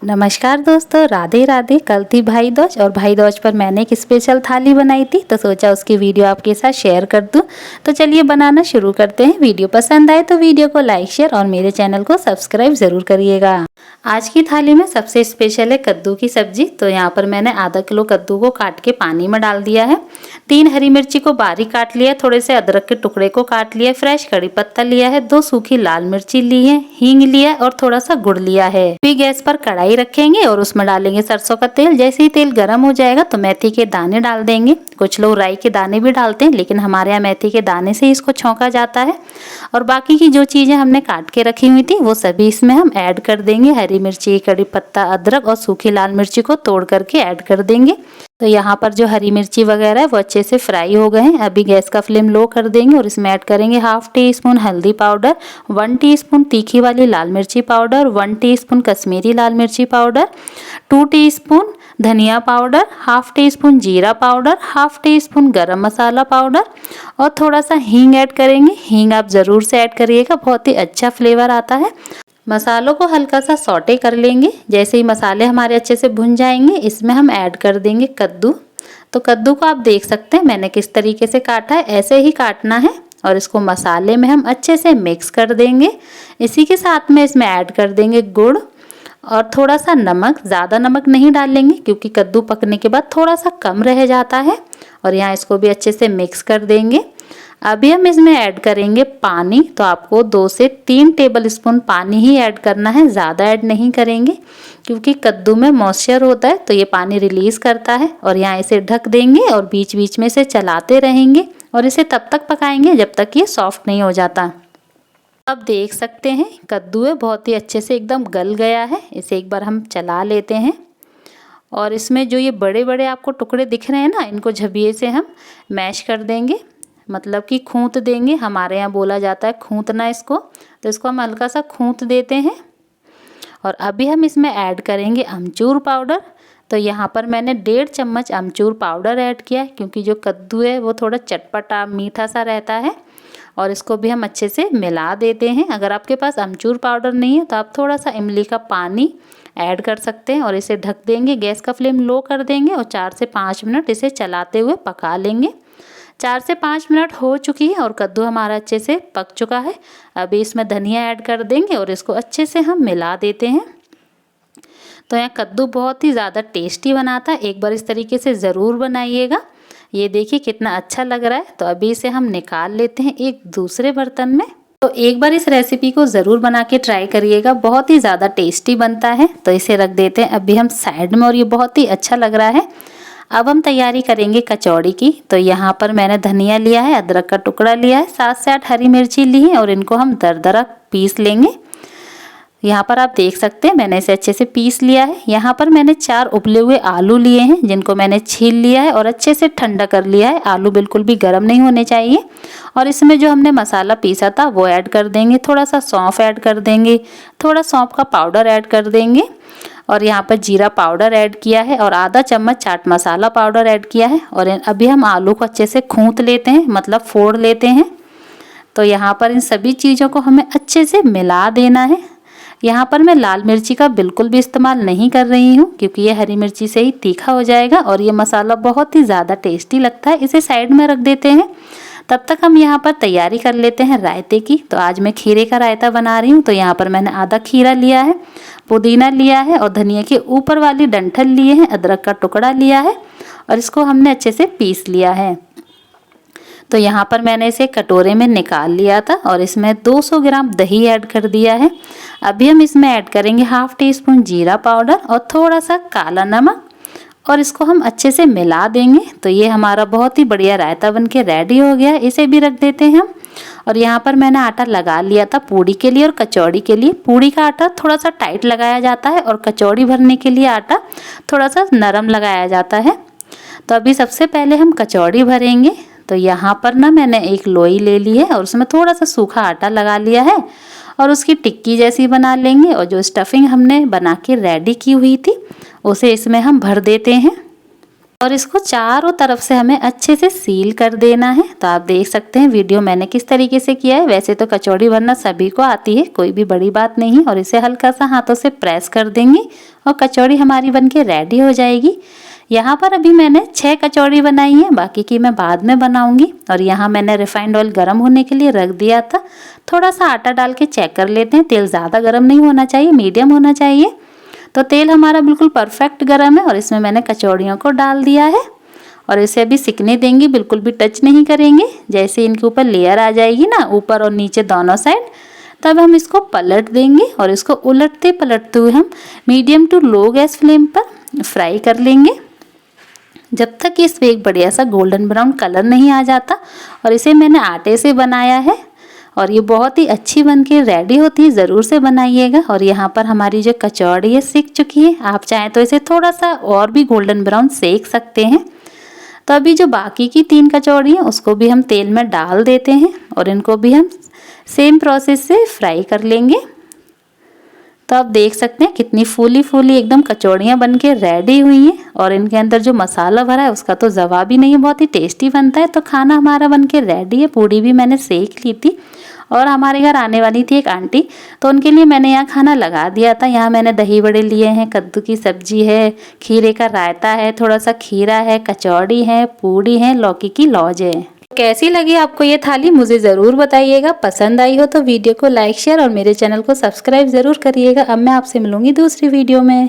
नमस्कार दोस्तों, राधे राधे। कल थी भाई दूज और भाई दूज पर मैंने एक स्पेशल थाली बनाई थी, तो सोचा उसकी वीडियो आपके साथ शेयर कर दूं। तो चलिए बनाना शुरू करते हैं। वीडियो पसंद आए तो वीडियो को लाइक शेयर और मेरे चैनल को सब्सक्राइब ज़रूर करिएगा। आज की थाली में सबसे स्पेशल है कद्दू की सब्जी। तो यहाँ पर मैंने आधा किलो कद्दू को काट के पानी में डाल दिया है। 3 हरी मिर्ची को बारीक काट लिया, थोड़े से अदरक के टुकड़े को काट लिया, फ्रेश कड़ी पत्ता लिया है, 2 सूखी लाल मिर्ची ली है, हींग लिया और थोड़ा सा गुड़ लिया है। फिर गैस पर कढ़ाई रखेंगे और उसमें डालेंगे सरसों का तेल। जैसे ही तेल गर्म हो जाएगा तो मेथी के दाने डाल देंगे। कुछ लोग राई के दाने भी डालते हैं, लेकिन हमारे यहाँ मेथी के दाने से इसको छौंका जाता है। और बाकी की जो चीज़ें हमने काट के रखी हुई थी वो सभी इसमें हम ऐड कर देंगे। हरी मिर्ची, कड़ी पत्ता, अदरक और सूखी लाल मिर्ची को तोड़ करके ऐड कर देंगे। तो यहाँ पर जो हरी मिर्ची वगैरह है वो अच्छे से फ्राई हो गए हैं। अभी गैस का फ्लेम लो कर देंगे और इसमें ऐड करेंगे 1/2 टीस्पून हल्दी पाउडर, 1 टीस्पून तीखी वाली लाल मिर्ची पाउडर, 1 टीस्पून कश्मीरी लाल मिर्ची पाउडर, 2 टीस्पून धनिया पाउडर, 1/2 टीस्पून जीरा पाउडर, 1/2 टीस्पून गरम मसाला पाउडर और थोड़ा सा हींग ऐड करेंगे। हींग आप ज़रूर से ऐड करिएगा, बहुत ही अच्छा फ्लेवर आता है। मसालों को हल्का सा सौटे कर लेंगे। जैसे ही मसाले हमारे अच्छे से भुन जाएंगे, इसमें हम ऐड कर देंगे कद्दू। तो कद्दू को आप देख सकते हैं मैंने किस तरीके से काटा है, ऐसे ही काटना है और इसको मसाले में हम अच्छे से मिक्स कर देंगे। इसी के साथ में इसमें ऐड कर देंगे गुड़ और थोड़ा सा नमक। ज़्यादा नमक नहीं डालेंगे क्योंकि कद्दू पकने के बाद थोड़ा सा कम रह जाता है। और यहाँ इसको भी अच्छे से मिक्स कर देंगे। अभी हम इसमें ऐड करेंगे पानी। तो आपको 2 से 3 टेबल स्पून पानी ही ऐड करना है, ज़्यादा ऐड नहीं करेंगे क्योंकि कद्दू में मॉइस्चर होता है तो ये पानी रिलीज़ करता है। और यहाँ इसे ढक देंगे और बीच बीच में इसे चलाते रहेंगे और इसे तब तक पकाएंगे जब तक ये सॉफ्ट नहीं हो जाता। अब देख सकते हैं कद्दू है बहुत ही अच्छे से एकदम गल गया है। इसे एक बार हम चला लेते हैं और इसमें जो ये बड़े बड़े आपको टुकड़े दिख रहे हैं ना, इनको झबिये से हम मैश कर देंगे, मतलब कि खूंत देंगे। हमारे यहाँ बोला जाता है खूंतना इसको, तो इसको हम हल्का सा खूंत देते हैं। और अभी हम इसमें ऐड करेंगे अमचूर पाउडर। तो यहाँ पर मैंने 1.5 चम्मच अमचूर पाउडर ऐड किया है क्योंकि जो कद्दू है वो थोड़ा चटपटा मीठा सा रहता है। और इसको भी हम अच्छे से मिला देते हैं। अगर आपके पास अमचूर पाउडर नहीं है तो आप थोड़ा सा इमली का पानी ऐड कर सकते हैं और इसे ढक देंगे। गैस का फ्लेम लो कर देंगे और 4 से 5 मिनट इसे चलाते हुए पका लेंगे। 4 से 5 मिनट हो चुकी है और कद्दू हमारा अच्छे से पक चुका है। अभी इसमें धनिया ऐड कर देंगे और इसको अच्छे से हम मिला देते हैं। तो यहाँ कद्दू बहुत ही ज़्यादा टेस्टी बनाता है, एक बार इस तरीके से ज़रूर बनाइएगा। ये देखिए कितना अच्छा लग रहा है। तो अभी इसे हम निकाल लेते हैं एक दूसरे बर्तन में। तो एक बार इस रेसिपी को ज़रूर बना के ट्राई करिएगा, बहुत ही ज़्यादा टेस्टी बनता है। तो इसे रख देते हैं अभी हम साइड में और ये बहुत ही अच्छा लग रहा है। अब हम तैयारी करेंगे कचौड़ी की। तो यहाँ पर मैंने धनिया लिया है, अदरक का टुकड़ा लिया है, 7 से 8 हरी मिर्ची ली है और इनको हम दरदरा पीस लेंगे। यहाँ पर आप देख सकते हैं मैंने इसे अच्छे से पीस लिया है। यहाँ पर मैंने 4 उबले हुए आलू लिए हैं जिनको मैंने छील लिया है और अच्छे से ठंडा कर लिया है। आलू बिल्कुल भी गर्म नहीं होने चाहिए। और इसमें जो हमने मसाला पीसा था वो ऐड कर देंगे, थोड़ा सा सौंफ ऐड कर देंगे, थोड़ा सौंफ का पाउडर ऐड कर देंगे और यहाँ पर जीरा पाउडर ऐड किया है और आधा चम्मच चाट मसाला पाउडर ऐड किया है। और अभी हम आलू को अच्छे से खूंत लेते हैं, मतलब फोड़ लेते हैं। तो यहाँ पर इन सभी चीज़ों को हमें अच्छे से मिला देना है। यहाँ पर मैं लाल मिर्ची का बिल्कुल भी इस्तेमाल नहीं कर रही हूँ क्योंकि ये हरी मिर्ची से ही तीखा हो जाएगा और ये मसाला बहुत ही ज़्यादा टेस्टी लगता है। इसे साइड में रख देते हैं। तब तक हम यहाँ पर तैयारी कर लेते हैं रायते की। तो आज मैं खीरे का रायता बना रही हूँ। तो यहाँ पर मैंने आधा खीरा लिया है, पुदीना लिया है और धनिया के ऊपर वाली डंठल लिए हैं, अदरक का टुकड़ा लिया है और इसको हमने अच्छे से पीस लिया है। तो यहाँ पर मैंने इसे कटोरे में निकाल लिया था और इसमें 200 ग्राम दही ऐड कर दिया है। अभी हम इसमें ऐड करेंगे 1/2 टीस्पून जीरा पाउडर और थोड़ा सा काला नमक और इसको हम अच्छे से मिला देंगे। तो ये हमारा बहुत ही बढ़िया रायता बनके रेडी हो गया है। इसे भी रख देते हैं हम। और यहाँ पर मैंने आटा लगा लिया था पूड़ी के लिए और कचौड़ी के लिए। पूड़ी का आटा थोड़ा सा टाइट लगाया जाता है और कचौड़ी भरने के लिए आटा थोड़ा सा नरम लगाया जाता है। तो अभी सबसे पहले हम कचौड़ी भरेंगे। तो यहाँ पर ना मैंने एक लोई ले ली है और उसमें थोड़ा सा सूखा आटा लगा लिया है और उसकी टिक्की जैसी बना लेंगे। और जो स्टफिंग हमने बना के रेडी की हुई थी उसे इसमें हम भर देते हैं। और इसको चारों तरफ से हमें अच्छे से सील कर देना है। तो आप देख सकते हैं वीडियो मैंने किस तरीके से किया है। वैसे तो कचौड़ी बनना सभी को आती है, कोई भी बड़ी बात नहीं है। और इसे हल्का सा हाथों से प्रेस कर देंगे और कचौड़ी हमारी बनके रेडी हो जाएगी। यहाँ पर अभी मैंने 6 कचौड़ी बनाई है, बाकी की मैं बाद में बनाऊंगी। और यहाँ मैंने रिफाइंड ऑयल गर्म होने के लिए रख दिया था। थोड़ा सा आटा डाल के चेक कर लेते हैं। तेल ज़्यादा गर्म नहीं होना चाहिए, मीडियम होना चाहिए। तो तेल हमारा बिल्कुल परफेक्ट गर्म है और इसमें मैंने कचौड़ियों को डाल दिया है और इसे अभी सिकने देंगे, बिल्कुल भी टच नहीं करेंगे। जैसे इनके ऊपर लेयर आ जाएगी ना, ऊपर और नीचे दोनों साइड, तब हम इसको पलट देंगे और इसको उलटते पलटते हुए हम medium to low gas flame पर फ्राई कर लेंगे जब तक इस पे एक बढ़िया सा गोल्डन ब्राउन कलर नहीं आ जाता। और इसे मैंने आटे से बनाया है और ये बहुत ही अच्छी बन के रेडी होती है, ज़रूर से बनाइएगा। और यहाँ पर हमारी जो कचौड़ी है सिक चुकी है। आप चाहें तो इसे थोड़ा सा और भी गोल्डन ब्राउन सेक सकते हैं। तो अभी जो बाकी की 3 कचौड़ी हैं उसको भी हम तेल में डाल देते हैं और इनको भी हम सेम प्रोसेस से फ्राई कर लेंगे। तो आप देख सकते हैं कितनी फूली फूली एकदम कचौड़ियाँ बनके रेडी हुई हैं और इनके अंदर जो मसाला भरा है उसका तो जवाब ही नहीं है, बहुत ही टेस्टी बनता है। तो खाना हमारा बनके रेडी है। पूड़ी भी मैंने सेक ली थी और हमारे घर आने वाली थी एक आंटी, तो उनके लिए मैंने यहाँ खाना लगा दिया था। यहाँ मैंने दही बड़े लिए हैं, कद्दू की सब्जी है, खीरे का रायता है, थोड़ा सा खीरा है, कचौड़ी है, पूड़ी है, लौकी की लौज है। कैसी लगी आपको ये थाली मुझे ज़रूर बताइएगा। पसंद आई हो तो वीडियो को लाइक शेयर और मेरे चैनल को सब्सक्राइब ज़रूर करिएगा। अब मैं आपसे मिलूंगी दूसरी वीडियो में।